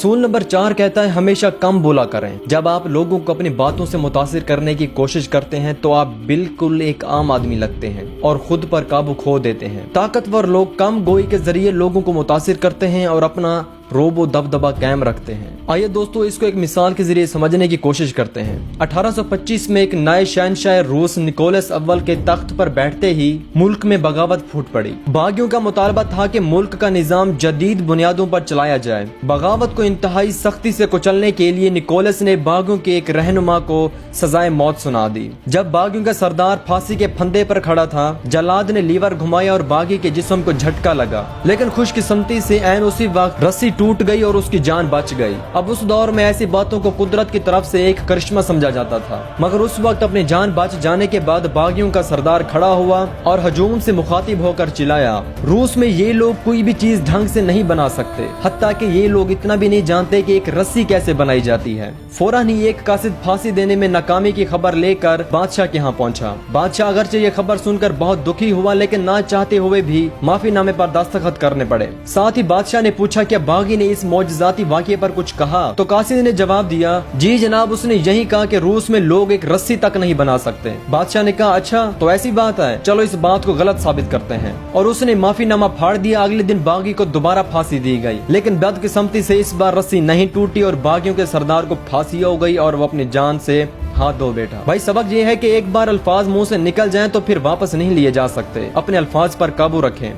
असूल नंबर 4 कहता है हमेशा कम बोला करें। जब आप लोगों को अपनी बातों से मुतासिर करने की कोशिश करते हैं तो आप बिल्कुल एक आम आदमी लगते हैं और खुद पर काबू खो देते हैं। ताकतवर लोग कम गोई के जरिए लोगों को मुतासिर करते हैं और अपना रोबो दबदबा कायम रखते हैं। आइए दोस्तों इसको एक मिसाल के जरिए समझने की कोशिश करते हैं। 1825 में एक नए शहंशाह रूस निकोलस अव्वल के तख्त पर बैठते ही मुल्क में बगावत फूट पड़ी। बागियों का मुतालबा था कि मुल्क का निजाम जदीद बुनियादों पर चलाया जाए। बगावत को इंतहाई सख्ती से कुचलने के लिए निकोलस ने बागियों के एक रहनुमा को सजाए मौत सुना दी। जब बागियों का सरदार फांसी के फंदे पर खड़ा था, जल्लाद ने लीवर घुमाया और बागी के जिस्म को झटका लगा, लेकिन खुशकिस्मती से ऐन उसी वक्त रस्सी टूट गई और उसकी जान बच गई। अब उस दौर में ऐसी बातों को कुदरत की तरफ से एक करिश्मा समझा जाता था, मगर उस वक्त अपनी जान बच जाने के बाद बागियों का सरदार खड़ा हुआ और हजूम से मुखातिब होकर चिल्लाया, रूस में ये लोग कोई भी चीज ढंग से नहीं बना सकते, हत्ता कि ये लोग इतना भी नहीं जानते कि एक रस्सी कैसे बनाई जाती है। फौरन ही एक कासिद फांसी देने में नाकामी की खबर लेकर बादशाह के यहाँ पहुंचा। बादशाह अगरचे ये खबर सुनकर बहुत दुखी हुआ, लेकिन ना चाहते हुए भी माफीनामे पर दस्तखत करने पड़े। साथ ही बादशाह ने पूछा क्या बागी ने इस मौजज़ाती वाक़ये पर कुछ कहा? तो कासिद ने जवाब दिया, जी जनाब, उसने यही कहा कि रूस में लोग एक रस्सी तक नहीं बना सकते। बादशाह ने कहा, अच्छा तो ऐसी बात है, चलो इस बात को गलत साबित करते हैं। और उसने माफीनामा फाड़ दिया। अगले दिन बागी को दोबारा फांसी दी गई, लेकिन बदकिस्मती से इस बार रस्सी नहीं टूटी और बागियों के सरदार को फांसी हो गई और वो अपनी जान से हाथ धो बैठा। भाई सबक ये है कि एक बार अल्फाज मुंह से निकल जाएं तो फिर वापस नहीं लिए जा सकते। अपने अल्फाज पर काबू रखें।